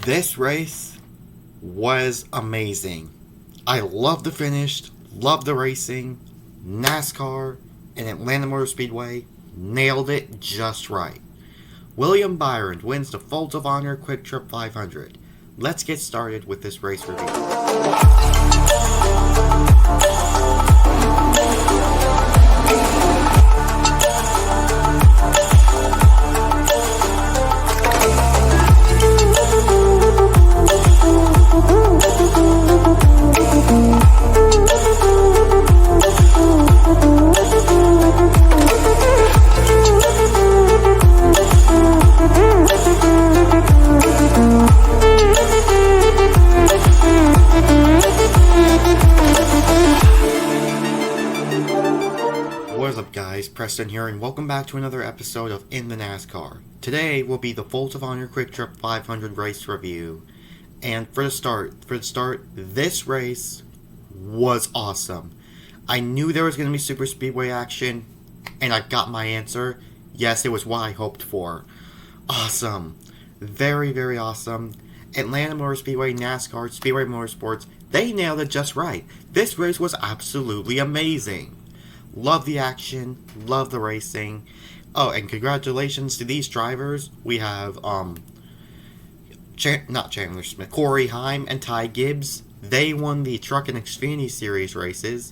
This race was amazing. I love the finish, love the racing. NASCAR and Atlanta Motor Speedway nailed it just right. William Byron wins the Folds of Honor Quick Trip 500. Let's get started with this race review. What's up guys, Preston here and welcome back to another episode of In the NASCAR. Today will be the Folds of Honor Quick Trip 500 race review. And for the start, this race was awesome. I knew there was going to be super speedway action and I got my answer. Yes, it was what I hoped for. Awesome. Very, very awesome. Atlanta Motor Speedway, NASCAR, Speedway Motorsports, they nailed it just right. This race was absolutely amazing. Love the action, love the racing. Oh, and congratulations to these drivers. We have, not Chandler Smith, Corey Heim and Ty Gibbs. They won the Truck and Xfinity Series races.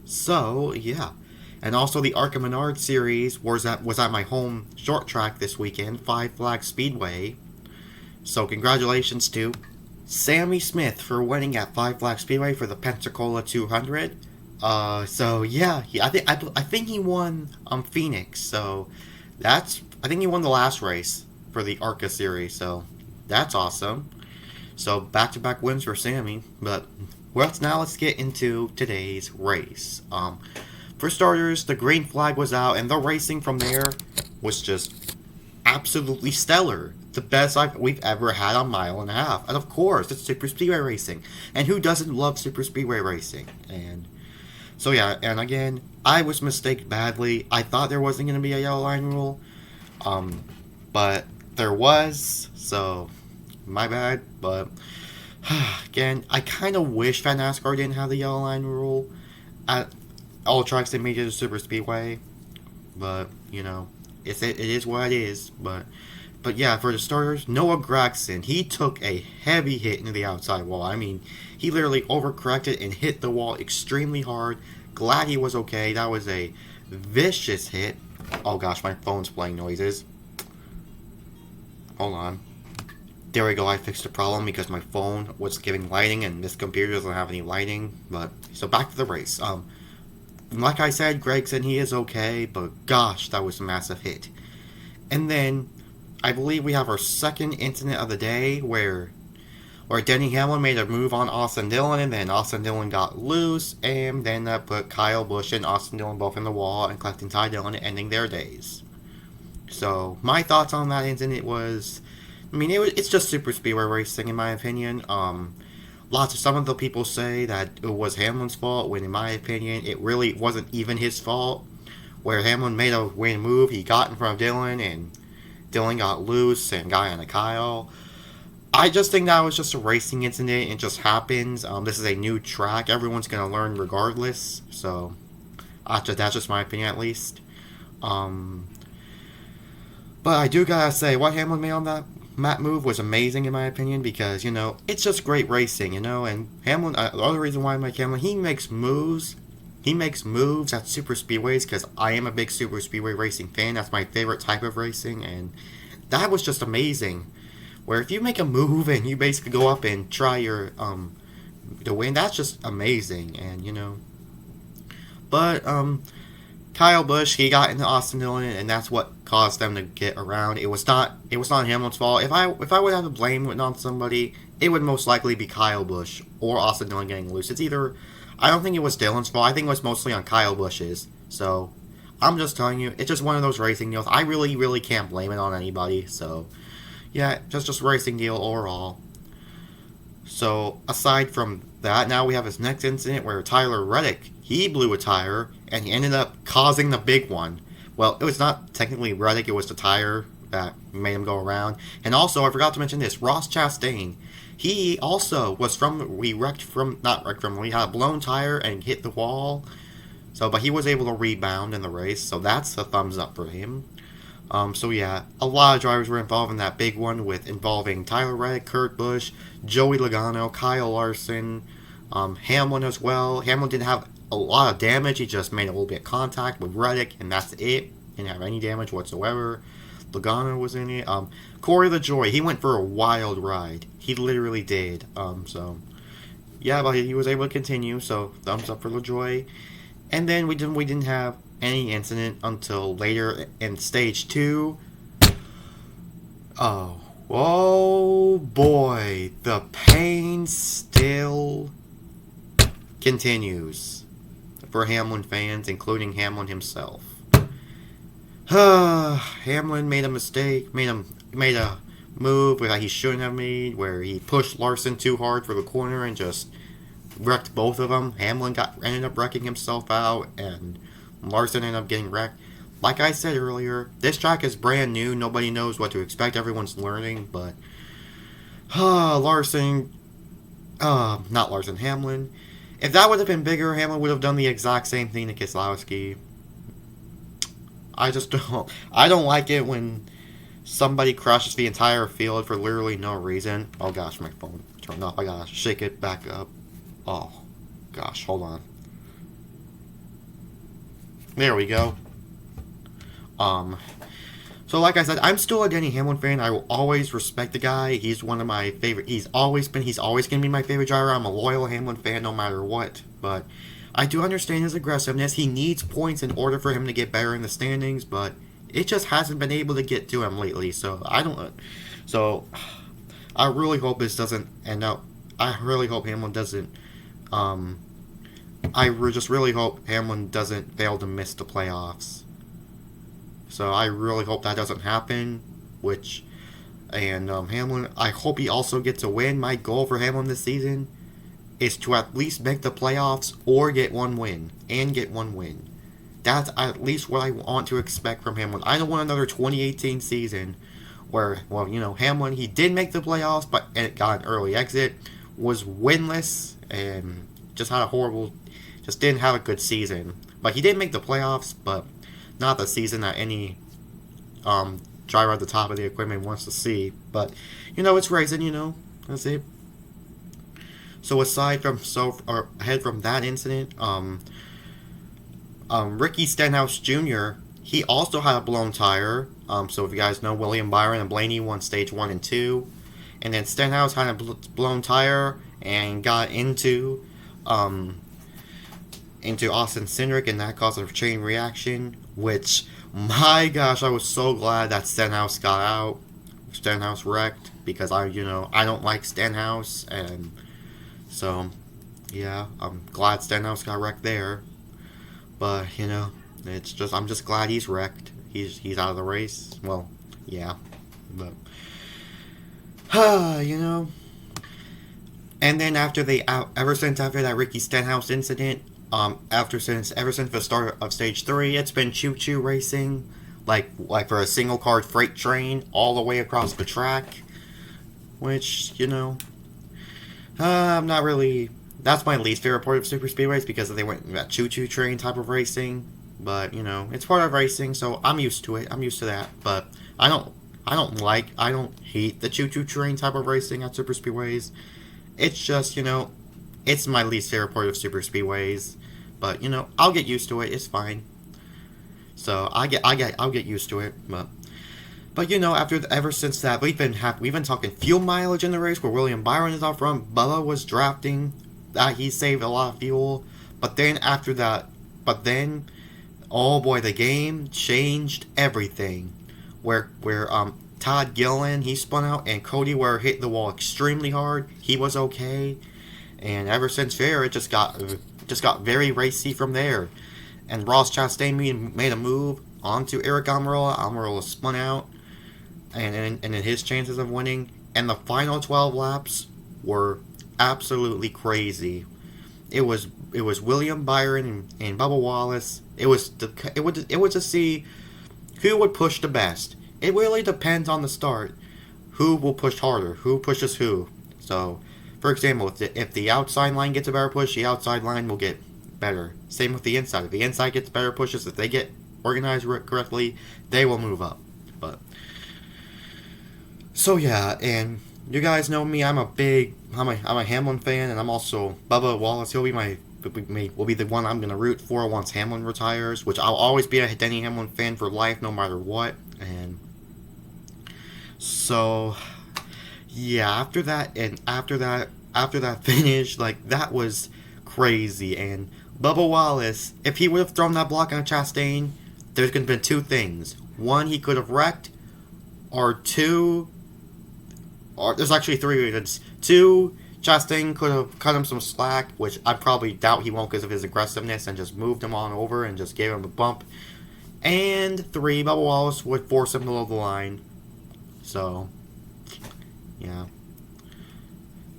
So, yeah. And also the ARCA Menard Series was at my home short track this weekend, Five Flag Speedway. So, congratulations to Sammy Smith for winning at Five Flag Speedway for the Pensacola 200. So yeah, I think he won Phoenix. So I think he won the last race for the ARCA series. So that's awesome. So back-to-back wins for Sammy. But let's get into today's race. For starters, the green flag was out, and the racing from there was just absolutely stellar. The best we've ever had on mile and a half. And of course, it's super speedway racing. And who doesn't love super speedway racing? And so yeah, and again, I was mistaken badly. I thought there wasn't going to be a yellow line rule, but there was, so my bad. But again, I kind of wish that NASCAR didn't have the yellow line rule at all tracks that made it a super speedway. But you know, it is what it is. But yeah, for the starters, Noah Gragson, he took a heavy hit into the outside wall. I mean, he literally overcorrected and hit the wall extremely hard. Glad he was okay. That was a vicious hit. Oh gosh, my phone's playing noises. Hold on. There we go, I fixed the problem because my phone was giving lighting and this computer doesn't have any lighting. But, so back to the race. Like I said, Gregson, he is okay, but gosh, that was a massive hit. And then, I believe we have our second incident of the day where Denny Hamlin made a move on Austin Dillon, and then Austin Dillon got loose, and then that put Kyle Busch and Austin Dillon both in the wall, and collecting Ty Dillon and ending their days. So, my thoughts on that incident was, I mean, it's just super speedway racing in my opinion. Some of the people say that it was Hamlin's fault, when in my opinion, it really wasn't even his fault. Where Hamlin made a win move, he got in front of Dillon, and Dillon got loose and got into Kyle. I just think that was just a racing incident. It just happens. This is a new track. Everyone's going to learn regardless. So, that's just my opinion at least. But I do gotta say, what Hamlin made on that move was amazing in my opinion. Because, you know, it's just great racing, you know. And Hamlin, the other reason why I like Hamlin, he makes moves. He makes moves at super speedways because I am a big super speedway racing fan. That's my favorite type of racing. And that was just amazing. Where if you make a move and you basically go up and try your to win, that's just amazing. And you know, but Kyle Busch, he got into Austin Dillon, and that's what caused them to get around. It was not Hamlin's fault. If I would have to blame it on somebody, it would most likely be Kyle Busch or Austin Dillon getting loose. It's either, I don't think it was Dillon's fault. I think it was mostly on Kyle Busch's. So I'm just telling you, it's just one of those racing deals. I really can't blame it on anybody. So yeah, just racing deal overall. So, aside from that, now we have this next incident where Tyler Reddick, he blew a tire, and he ended up causing the big one. Well, it was not technically Reddick, it was the tire, that made him go around. And also, I forgot to mention this, Ross Chastain. He also was we had a blown tire and hit the wall. So, but he was able to rebound in the race, so that's a thumbs up for him. So yeah, a lot of drivers were involved in that big one, involving Tyler Reddick, Kurt Busch, Joey Logano, Kyle Larson, Hamlin as well. Hamlin didn't have a lot of damage, he just made a little bit of contact with Reddick, and that's it. Didn't have any damage whatsoever. Logano was in it. Corey LaJoy, he went for a wild ride. He literally did. So yeah, but he was able to continue, so thumbs up for LaJoy. And then we didn't have any incident until later in stage 2. Oh boy, the pain still continues for Hamlin fans, including Hamlin himself. Hamlin made a mistake, made a move that he shouldn't have made, where he pushed Larson too hard for the corner and just wrecked both of them. Hamlin ended up wrecking himself out, and Larson ended up getting wrecked. Like I said earlier, this track is brand new. Nobody knows what to expect. Everyone's learning, but Hamlin. If that would have been bigger, Hamlin would have done the exact same thing to Keselowski. I don't like it when somebody crashes the entire field for literally no reason. Oh gosh, my phone turned off. I gotta shake it back up. Oh gosh, hold on. There we go. So like I said, I'm still a Denny Hamlin fan. I will always respect the guy. He's one of my favorite. He's always gonna be my favorite driver. I'm a loyal Hamlin fan no matter what. But I do understand his aggressiveness. He needs points in order for him to get better in the standings, but it just hasn't been able to get to him lately. So I really hope this doesn't end up. I really hope Hamlin doesn't. Just really hope Hamlin doesn't fail to miss the playoffs. So I really hope that doesn't happen. Hamlin, I hope he also gets a win. My goal for Hamlin this season is to at least make the playoffs or get one win. That's at least what I want to expect from Hamlin. I don't want another 2018 season where, Hamlin, he did make the playoffs, but it got an early exit, was winless, and just didn't have a good season. But he did make the playoffs, but not the season that any driver at the top of the equipment wants to see. But, it's racing, that's it. So ahead from that incident, Ricky Stenhouse Jr., he also had a blown tire. So if you guys know, William Byron and Blaney won stage 1 and 2. And then Stenhouse had a blown tire and got into Austin Cindric, and that caused a chain reaction, which, my gosh, I was so glad that Stenhouse got out. Stenhouse wrecked, because I don't like Stenhouse, and so, yeah, I'm glad Stenhouse got wrecked there. But, I'm just glad he's wrecked. He's out of the race. Well, yeah, but, And then ever since that Ricky Stenhouse incident, ever since the start of stage 3, it's been choo-choo racing, like for a single car freight train all the way across the track, which, I'm not really. That's my least favorite part of super speedways, because they went that choo-choo train type of racing. But it's part of racing, so I'm used to it. I'm used to that. But I don't hate the choo-choo train type of racing at super speedways. It's just it's my least favorite part of super speedways. But I'll get used to it. It's fine. So I'll get used to it. But ever since that, we've been talking fuel mileage in the race, where William Byron is out front. Bubba was drafting. That he saved a lot of fuel. But then oh boy, the game changed everything. Where Todd Gilliland, he spun out, and Cody Ware hit the wall extremely hard. He was okay, and ever since there, it just got very racy from there. And Ross Chastain made a move onto Eric Almirola. Almirola spun out, and then his chances of winning. And the final 12 laps were absolutely crazy. It was William Byron and Bubba Wallace. It was to see who would push the best. it really depends on the start. Who will push harder? Who pushes who? So, for example, if the outside line gets a better push, the outside line will get better. Same with the inside. If the inside gets better pushes, if they get organized correctly, they will move up. But so yeah, and you guys know me. I'm a Hamlin fan, and I'm also Bubba Wallace. He'll be will be the one I'm gonna root for once Hamlin retires. Which I'll always be a Denny Hamlin fan for life, no matter what. And so yeah, after that finish, like that was crazy. And Bubba Wallace, if he would have thrown that block on Chastain, there's gonna been two things. One, he could have wrecked, or two, or there's actually three reasons. Two, Chastain could have cut him some slack, which I probably doubt he won't because of his aggressiveness, and just moved him on over and just gave him a bump. And three, Bubba Wallace would force him below the line. So, yeah.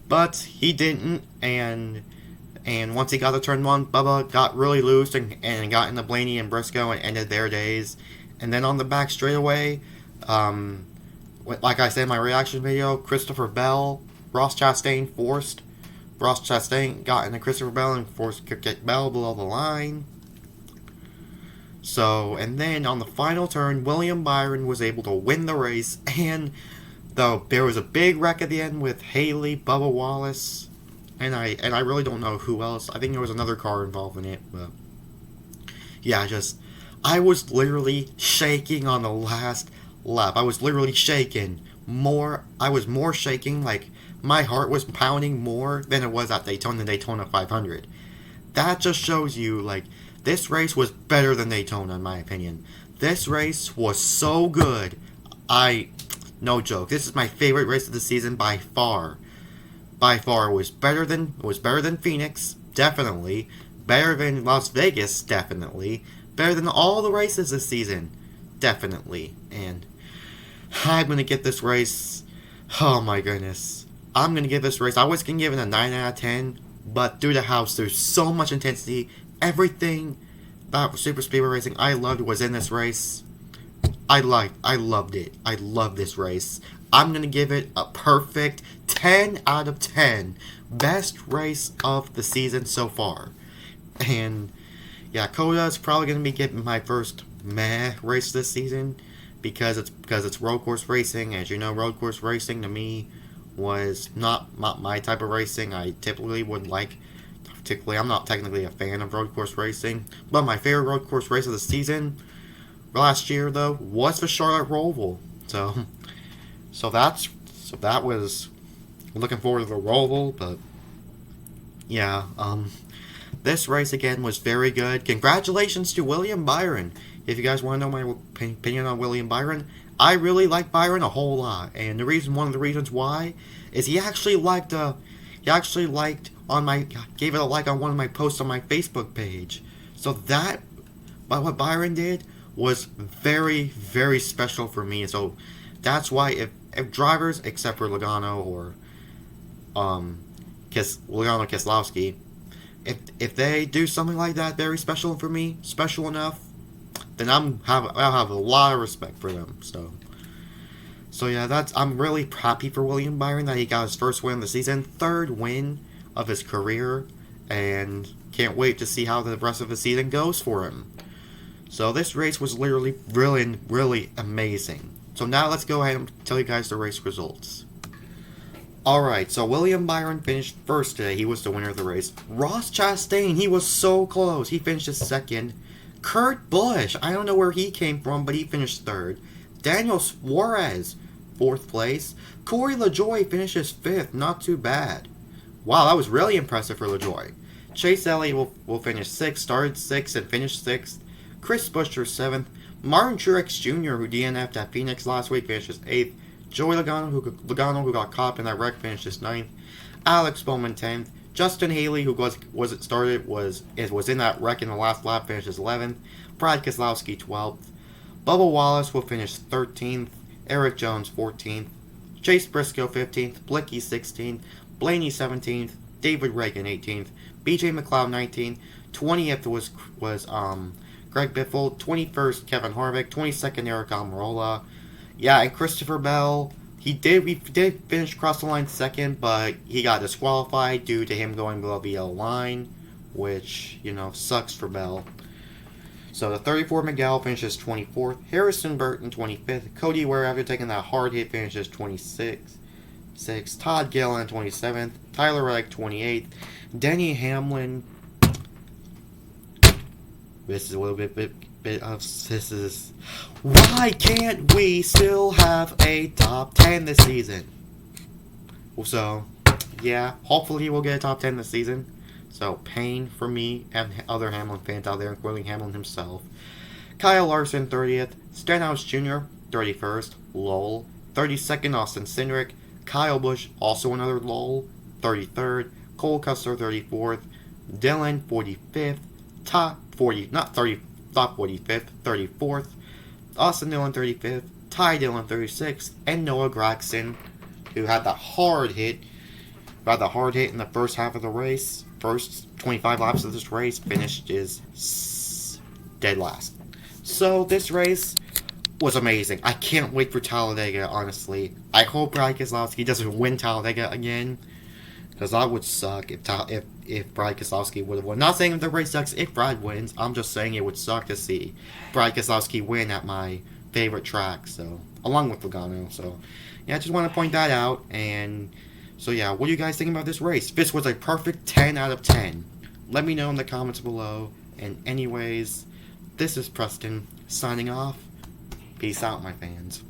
But he didn't, and once he got to turn one, Bubba got really loose and got into Blaney and Briscoe and ended their days. And then on the back straightaway, like I said in my reaction video, Christopher Bell, Ross Chastain got into Christopher Bell and forced to get Bell below the line. So, and then on the final turn, William Byron was able to win the race, and there was a big wreck at the end with Haley, Bubba Wallace, and I really don't know who else. I think there was another car involved in it, but yeah, I was literally shaking on the last lap. I was literally shaking more. I was more shaking, like my heart was pounding more than it was at Daytona 500. That just shows you, like, this race was better than Daytona, in my opinion. This race was so good. No joke. This is my favorite race of the season by far. By far, it was better than Phoenix, definitely. Better than Las Vegas, definitely. Better than all the races this season, definitely. And I'm gonna get this race. Oh my goodness. I'm gonna give this race. I was gonna give it a 9 out of 10, but through the house, there's so much intensity. Everything about super speedway racing I loved was in this race. I loved it. I love this race. I'm gonna give it a perfect 10 out of 10. Best race of the season so far. And yeah, Coda is probably gonna be getting my first meh race this season because it's road course racing. As you know, road course racing to me was not my type of racing. I typically would like. Particularly, I'm not technically a fan of road course racing, but my favorite road course race of the season last year, though, was the Charlotte Roval. So that was looking forward to the Roval, but yeah, this race again was very good. Congratulations to William Byron. If you guys want to know my opinion on William Byron, I really like Byron a whole lot, and one of the reasons why is he actually gave it a like on one of my posts on my Facebook page. So what Byron did was very, very special for me. So that's why if drivers, except for Logano or Logano Keselowski, if they do something like that very special for me, special enough, then I'll have a lot of respect for them. So yeah, I'm really happy for William Byron that he got his first win of the season, third win of his career, and can't wait to see how the rest of the season goes for him. So this race was literally really, really amazing. So now let's go ahead and tell you guys the race results. Alright, so William Byron finished first today. He was the winner of the race. Ross Chastain, he was so close. He finished his second. Kurt Busch, I don't know where he came from, but he finished third. Daniel Suarez, fourth place. Corey LaJoie finishes fifth, not too bad. Wow, that was really impressive for LaJoie. Chase Elliott will finish sixth, started sixth, and finished sixth. Chris Buescher, seventh. Martin Truex Jr., who DNF'd at Phoenix last week, finishes eighth. Joey Logano, who got caught in that wreck, finishes ninth. Alex Bowman, 10th. Justin Haley, who was in that wreck in the last lap, finishes 11th. Brad Keselowski, 12th. Bubba Wallace will finish 13th. Eric Jones, 14th. Chase Briscoe, 15th. Blicky, 16th. Blaney, 17th. David Reagan, 18th. BJ McLeod, 19th. 20th was Greg Biffle. 21st, Kevin Harvick. 22nd, Eric Almirola. Yeah, and Christopher Bell, we did finish across the line second, but he got disqualified due to him going below the yellow line, which, sucks for Bell. So the 34 Miguel finishes 24th, Harrison Burton 25th, Cody Ware after taking that hard hit finishes 26th, Todd Gillen 27th, Tyler Reddick 28th, Denny Hamlin. This is a little bit of this is why can't we still have a top 10 this season? So yeah, hopefully we'll get a top 10 this season. So pain for me and other Hamlin fans out there, including Hamlin himself. Kyle Larson 30th, Stenhouse Jr. 31st, lol. 32nd Austin Cindric, Kyle Busch also another lol. 33rd, Cole Custer 34th, Dylan 45th, top 45th, 34th, Austin Dillon 35th, Ty Dillon 36th, and Noah Gragson, who had the hard hit in the first half of the race. First 25 laps of this race, finished is dead last. So this race was amazing. I can't wait for Talladega, honestly. I hope Brad Keselowski doesn't win Talladega again, because that would suck if Brad Keselowski would have won. Not saying if the race sucks if Brad wins. I'm just saying it would suck to see Brad Keselowski win at my favorite track. So along with Logano. So yeah, I just want to point that out. And so yeah, what do you guys think about this race? This was a perfect 10 out of 10. Let me know in the comments below. And anyways, this is Preston signing off. Peace out, my fans.